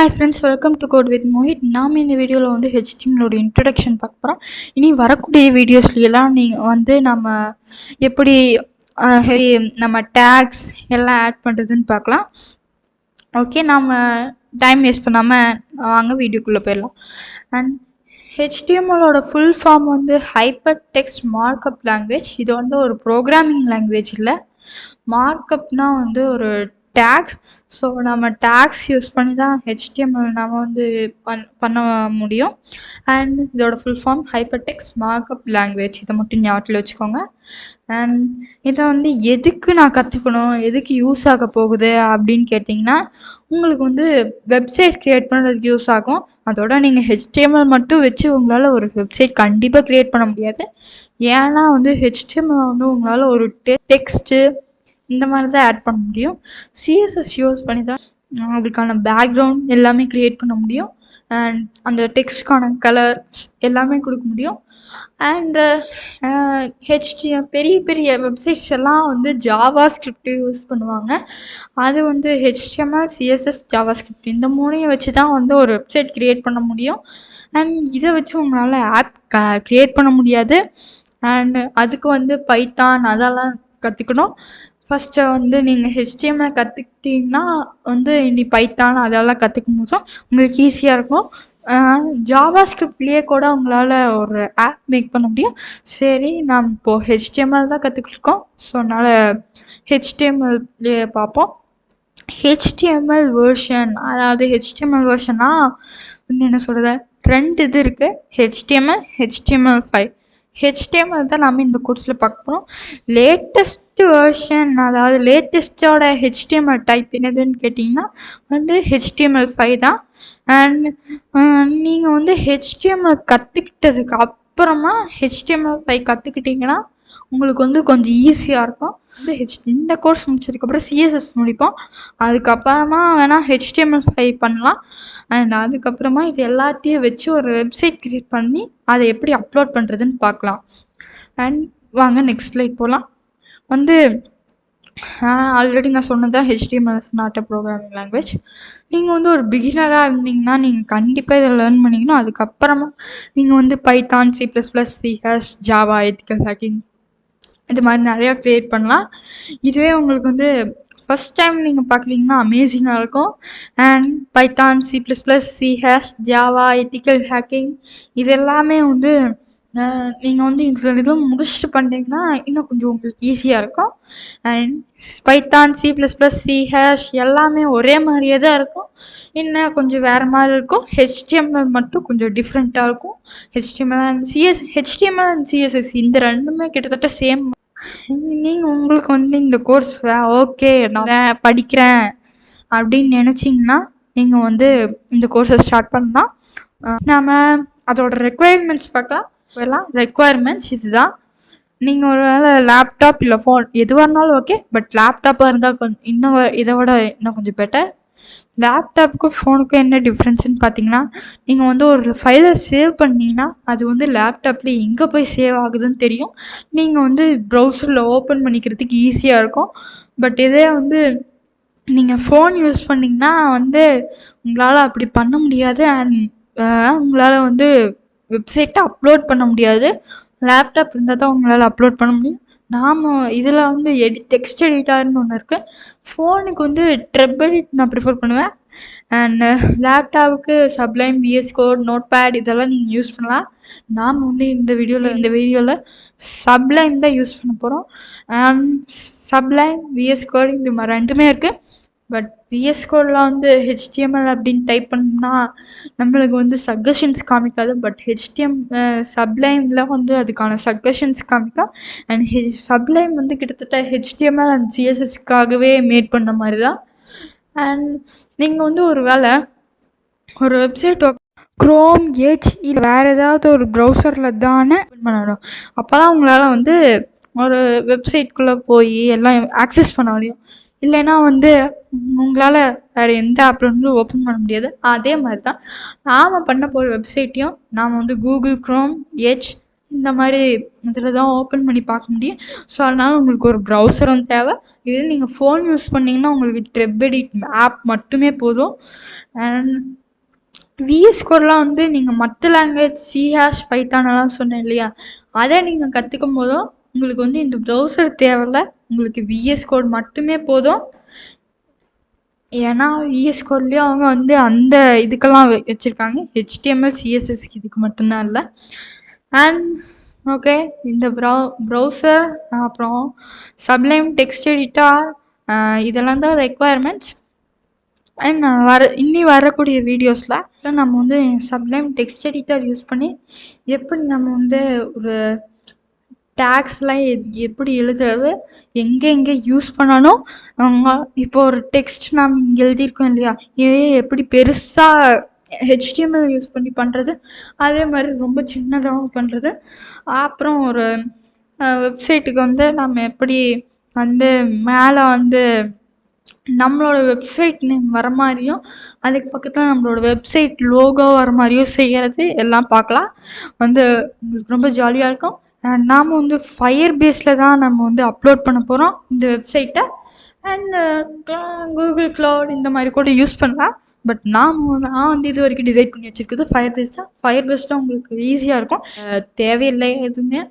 Hi friends, welcome to Code with Mohit. நாம் இந்த வீடியோவில் வந்து HTML இன்ட்ரடக்ஷன் பார்க்க போகிறோம். இனி வரக்கூடிய வீடியோஸ்லாம் நீங்கள் வந்து நம்ம எப்படி நம்ம டேக்ஸ் எல்லாம் ஆட் பண்ணுறதுன்னு பார்க்கலாம். ஓகே, நம்ம டைம் வேஸ்ட் பண்ணாமல் வாங்க வீடியோக்குள்ளே போயிடலாம். அண்ட் HTMLோட ஃபுல் ஃபார்ம் வந்து ஹைப்பர் டெக்ஸ்ட் மார்க்அப் லாங்குவேஜ். இது வந்து ஒரு ப்ரோக்ராமிங் லாங்குவேஜ் இல்லை. மார்க்அப்னா வந்து ஒரு டேக். ஸோ நம்ம டேக்ஸ் யூஸ் பண்ணி தான் HTML நம்ம வந்து பண்ண முடியும். அண்ட் இதோட full form hyper text markup language. இதை மட்டும் ஞாபகத்தில் வச்சுக்கோங்க. அண்ட் இதை வந்து எதுக்கு நான் கற்றுக்கணும், எதுக்கு யூஸ் ஆக போகுது அப்படின்னு கேட்டிங்கன்னா, உங்களுக்கு வந்து வெப்சைட் க்ரியேட் பண்ணுறதுக்கு யூஸ் ஆகும். அதோட நீங்கள் HTML மட்டும் வச்சு உங்களால் ஒரு வெப்சைட் கண்டிப்பாக க்ரியேட் பண்ண முடியாது. ஏன்னா வந்து HTML வந்து உங்களால் ஒரு டெக்ஸ்ட்டு இந்த மாதிரி தான் ஆட் பண்ண முடியும். CSS யூஸ் பண்ணி தான் அதுக்கான பேக்ரவுண்ட் எல்லாமே க்ரியேட் பண்ண முடியும். அண்ட் அந்த டெக்ஸ்டுக்கான கலர்ஸ் எல்லாமே கொடுக்க முடியும். அண்டு பெரிய பெரிய வெப்சைட்ஸ் எல்லாம் வந்து ஜாவா ஸ்கிரிப்ட் யூஸ் பண்ணுவாங்க. அது வந்து HTML, CSS, ஜாவா ஸ்கிரிப்ட் இந்த மூணையும் வச்சு தான் வந்து ஒரு வெப்சைட் க்ரியேட் பண்ண முடியும். அண்ட் இதை வச்சு உங்களால் ஆப் க்ரியேட் பண்ண முடியாது. அண்ட் அதுக்கு வந்து பைத்தான் அதெல்லாம் கற்றுக்கணும். ஃபஸ்ட்டு வந்து நீங்கள் HTML கற்றுக்கிட்டிங்கன்னா வந்து இனி பைத்தான் அதெல்லாம் கற்றுக்கும் போதும் உங்களுக்கு ஈஸியாக இருக்கும். ஜாவா ஸ்கிரிப்ட்லேயே கூட உங்களால் ஒரு ஆப் மேக் பண்ண முடியும். சரி, நாம் இப்போது HTML தான் கற்றுக்கிட்டுருக்கோம். ஸோ அதனால் HTMLலேயே பார்ப்போம். HTML வெர்ஷன், அதாவது HTML வெர்ஷன்னா வந்து என்ன சொல்கிறது, 2 இது இருக்குது, HTML, HTML5. HTML தான் நம்ம இந்த கோர்ஸில் பார்க்க போகிறோம். லேட்டஸ்ட் வெர்ஷன், அதாவது லேட்டஸ்டோட HTML டைப் என்னதுன்னு கேட்டிங்கன்னா வந்து HTML5 தான். அண்ட் நீங்கள் வந்து HTML கற்றுக்கிட்டதுக்கு அப்புறமா HTML5 கற்றுக்கிட்டிங்கன்னா உங்களுக்கு வந்து கொஞ்சம் ஈஸியாக இருக்கும். இந்த கோர்ஸ் முடிச்சதுக்கப்புறம் CSS முடிப்போம். அதுக்கப்புறமா வேணால் HTML5 பண்ணலாம். அண்ட் அதுக்கப்புறமா இது எல்லாத்தையும் வச்சு ஒரு வெப்சைட் க்ரியேட் பண்ணி அதை எப்படி அப்லோட் பண்ணுறதுன்னு பார்க்கலாம். அண்ட் வாங்க நெக்ஸ்ட் ஸ்லைட் போகலாம். வந்து ஆல்ரெடி நான் சொன்னதான் HTML is not a programming language. நீங்கள் வந்து ஒரு பிகினராக இருந்தீங்கன்னா நீங்கள் கண்டிப்பாக இதை லேர்ன் பண்ணிக்கணும். அதுக்கப்புறமா நீங்கள் வந்து Python, C++, CS, Java, ethical hacking இது மாதிரி நிறையா க்ரியேட் பண்ணலாம். இதுவே உங்களுக்கு வந்து ஃபஸ்ட் டைம் நீங்கள் பார்க்குறீங்கன்னா அமேசிங்காக இருக்கும். And Python, C++, CS, Java, ethical hacking இது எல்லாமே வந்து நீங்கள் வந்து இதுவும் முடிச்சுட்டு பண்ணிங்கன்னா இன்னும் கொஞ்சம் உங்களுக்கு ஈஸியாக இருக்கும். அண்ட் பைத்தான், C++, CS எல்லாமே ஒரே மாதிரியே தான் இருக்கும். இன்னும் கொஞ்சம் வேறு மாதிரி இருக்கும். HTML மட்டும் கொஞ்சம் டிஃப்ரெண்ட்டாக இருக்கும். HTML அண்ட் CSS இந்த ரெண்டுமே கிட்டத்தட்ட சேம். நீங்கள் உங்களுக்கு வந்து இந்த கோர்ஸ் ஓகே நான் படிக்கிறேன் அப்படின்னு நினச்சிங்கன்னா நீங்கள் வந்து இந்த கோர்ஸை ஸ்டார்ட் பண்ணலாம். நாம் அதோட ரெக்குவயர்மெண்ட்ஸ் பார்க்கலாம். ரெக்குவயர்மெண்ட்ஸ் இதுதான். நீங்கள் ஒரு வேளை லேப்டாப் இல்லை ஃபோன் எதுவாக இருந்தாலும் ஓகே, பட் லேப்டாப்பாக இருந்தால் கொஞ்சம் இன்னும் இதை விட இன்னும் கொஞ்சம் பெட்டர். லேப்டாப்புக்கும் ஃபோனுக்கும் என்ன டிஃப்ரென்ஸ்னு பார்த்தீங்கன்னா, நீங்கள் வந்து ஒரு ஃபைலை சேவ் பண்ணிங்கன்னா அது வந்து லேப்டாப்பில் எங்கே போய் சேவ் ஆகுதுன்னு தெரியும். நீங்கள் வந்து ப்ரௌசரில் ஓப்பன் பண்ணிக்கிறதுக்கு ஈஸியாக இருக்கும். பட் இதே வந்து நீங்கள் ஃபோன் யூஸ் பண்ணிங்கன்னா வந்து உங்களால் அப்படி பண்ண முடியாது. அண்ட் உங்களால் வந்து வெப்சைட்டை அப்லோட் பண்ண முடியாது. லேப்டாப் இருந்தால் தான் உங்களால் அப்லோட் பண்ண முடியும். நாம் இதில் வந்து டெக்ஸ்ட் எடிட்டர்னு ஒன்று இருக்குது. ஃபோனுக்கு வந்து ட்ரெப் எடிட் நான் ப்ரிஃபர் பண்ணுவேன். அண்ட் லேப்டாப்புக்கு சப்ளைம், VS கோட், நோட்பேட் இதெல்லாம் நீங்கள் யூஸ் பண்ணலாம். நாம் வந்து இந்த வீடியோவில் சப்ளைம் தான் யூஸ் பண்ண போகிறோம். அண்ட் சப்ளைம், VS கோட் இந்த மாதிரி ரெண்டுமே இருக்குது. பட் VS கோடில் வந்து HTML அப்படின்னு டைப் பண்ணோம்னா நம்மளுக்கு வந்து சஜஷன்ஸ் காமிக்காது. பட் சப்ளைமில் வந்து அதுக்கான சஜஷன்ஸ் காமிக்கும். அண்ட் சப்ளைம் வந்து கிட்டத்தட்ட HTML அண்ட் CSSக்காகவே மேட் பண்ண மாதிரி தான். அண்ட் நீங்கள் வந்து ஒரு வேளை ஒரு வெப்சைட் க்ரோம், எட்ஜ் இல்லை வேறு ஏதாவது ஒரு ப்ரௌசரில் தானே பண்ணணும். அப்போல்லாம் உங்களால் வந்து ஒரு வெப்சைட்குள்ளே போய் எல்லாம் ஆக்சஸ் பண்ண முடியும். இல்லைன்னா வந்து உங்களால் வேறு எந்த ஆப்பில் வந்து ஓப்பன் பண்ண முடியாது. அதே மாதிரி தான் நாம் பண்ண போகிற வெப்சைட்டையும் நாம் வந்து கூகுள், க்ரோம், எட்ஜ் இந்த மாதிரி இதில் தான் ஓப்பன் பண்ணி பார்க்க முடியும். ஸோ அதனால் உங்களுக்கு ஒரு ப்ரௌசரும் தேவை. இதே நீங்கள் ஃபோன் யூஸ் பண்ணிங்கன்னா உங்களுக்கு ட்ரெப் எடிட் ஆப் மட்டுமே போதும். அண்ட் விஎஸ் கோட்லாம் வந்து நீங்கள் மற்ற லாங்குவேஜ் C#, பைத்தானெல்லாம் சொன்னேன் இல்லையா, அதை நீங்கள் கற்றுக்கும் போதும் உங்களுக்கு வந்து இந்த ப்ரௌசர் தேவையில்ல, உங்களுக்கு விஎஸ் கோட் மட்டுமே போதும். ஏன்னா விஎஸ் கோட்லேயும் அவங்க வந்து அந்த இதுக்கெல்லாம் வச்சுருக்காங்க, HTML CSS இதுக்கு மட்டும்தான் இல்லை. அண்ட் ஓகே, இந்த ப்ரௌசர் அப்புறம் சப்ளைம் டெக்ஸ்ட் எடிட்டர் இதெல்லாம் தான் ரெக்குவயர்மெண்ட்ஸ். அண்ட் இனி வரக்கூடிய வீடியோஸில் நம்ம வந்து சப்ளைம் டெக்ஸ்ட் எடிட்டர் யூஸ் பண்ணி எப்படி நம்ம வந்து ஒரு டேக்ஸ்லாம் எப்படி எழுதுறது, எங்கே யூஸ் பண்ணணும், இப்போ ஒரு டெக்ஸ்ட் நாம் இங்கே எழுதியிருக்கோம் இல்லையா, இதே எப்படி பெருசாக HTML யூஸ் பண்ணி பண்ணுறது, அதே மாதிரி ரொம்ப சின்னதாகவும் பண்ணுறது. அப்புறம் ஒரு வெப்சைட்டுக்கு வந்து நம்ம எப்படி வந்து மேலே வந்து நம்மளோட வெப்சைட் நேம் வர மாதிரியும் அதுக்கு பக்கத்தில் நம்மளோட வெப்சைட் லோகோ வர மாதிரியும் செய்கிறது எல்லாம் பார்க்கலாம். வந்து உங்களுக்கு ரொம்ப ஜாலியாக இருக்கும். நாம் வந்து ஃபயர் பேஸில் தான் நம்ம வந்து அப்லோட் பண்ண போகிறோம் இந்த வெப்சைட்டை. அண்ட் கூகுள் க்ளவுட் இந்த மாதிரி கூட யூஸ் பண்ணலாம். பட் நான் வந்து இது வரைக்கும் டிசைட் பண்ணி வச்சுருக்குது ஃபயர் பேஸ் தான். ஃபயர் பேஸ் தான் உங்களுக்கு ஈஸியாக இருக்கும். தேவையில்லை எதுவுமே.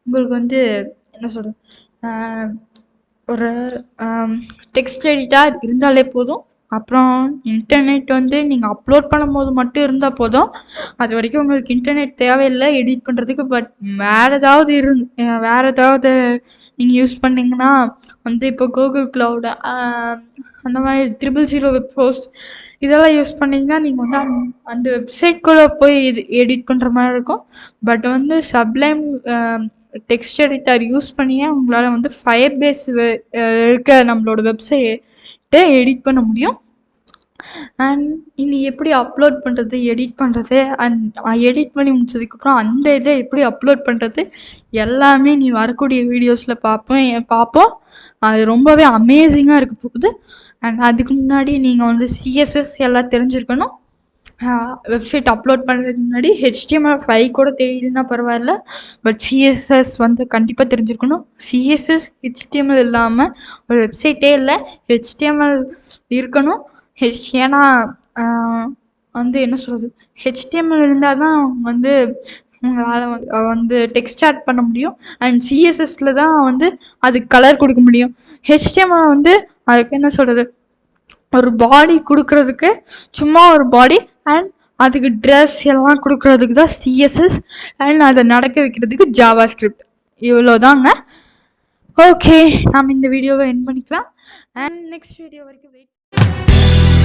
உங்களுக்கு வந்து என்ன சொல்கிறது, ஒரு டெக்ஸ்ட் எடிட்டர் இருந்தாலே போதும். அப்புறம் இன்டர்நெட் வந்து நீங்கள் அப்லோட் பண்ணும்போது மட்டும் இருந்தால் போதும். அது வரைக்கும் உங்களுக்கு இன்டர்நெட் தேவையில்லை எடிட் பண்ணுறதுக்கு. பட் வேறு ஏதாவது நீங்கள் யூஸ் பண்ணிங்கன்னா வந்து இப்போ கூகுள் க்ளவுடு அந்த மாதிரி 000 வெப் ஹோஸ்ட் இதெல்லாம் யூஸ் பண்ணிங்கன்னா நீங்கள் வந்து அந்த வெப்சைட்குள்ளே போய் எடிட் பண்ணுற மாதிரி இருக்கும். பட் வந்து சப்ளைம் டெக்ஸ்ட் எடிட்டர் யூஸ் பண்ணியே உங்களால் வந்து ஃபயர் பேஸ் இருக்க நம்மளோட வெப்சைட்டை எடிட் பண்ண முடியும். அண்ட் இனி எப்படி அப்லோட் பண்ணுறது, எடிட் பண்ணுறது, அண்ட் எடிட் பண்ணி முடிச்சதுக்கப்புறம் அந்த இதை எப்படி அப்லோட் பண்ணுறது எல்லாமே நீ வரக்கூடிய வீடியோஸில் பார்ப்போம். அது ரொம்பவே அமேசிங்காக இருக்க போகுது. அண்ட் அதுக்கு முன்னாடி நீங்கள் வந்து CSS எல்லாம் தெரிஞ்சிருக்கணும். வெப்சைட் அப்லோட் பண்ணுறதுக்கு முன்னாடி HTML5 கூட தெரியலன்னா பரவாயில்ல, பட் CSS வந்து கண்டிப்பாக தெரிஞ்சிருக்கணும். CSS HTML இல்லாமல் ஒரு வெப்சைட்டே இல்லை. HTML இருக்கணும். ஏன்னா வந்து என்ன சொல்கிறது, HTML இருந்தால் தான் வந்து உங்களால் வந்து டெக்ஸ்ட் ஆட் பண்ண முடியும். அண்ட் CSSல தான் வந்து அதுக்கு கலர் கொடுக்க முடியும். HTML வந்து அதுக்கு என்ன சொல்கிறது, ஒரு பாடி கொடுக்கறதுக்கு சும்மா ஒரு பாடி, அண்ட் அதுக்கு ட்ரெஸ் எல்லாம் கொடுக்கறதுக்கு தான் CSS, அண்ட் அதை நடக்க வைக்கிறதுக்கு JavaScript. இவ்வளோதாங்க. ஓகே, நாம் இந்த வீடியோவை எண்ட் பண்ணிக்கலாம். அண்ட் நெக்ஸ்ட் வீடியோ வரைக்கும் வெயிட்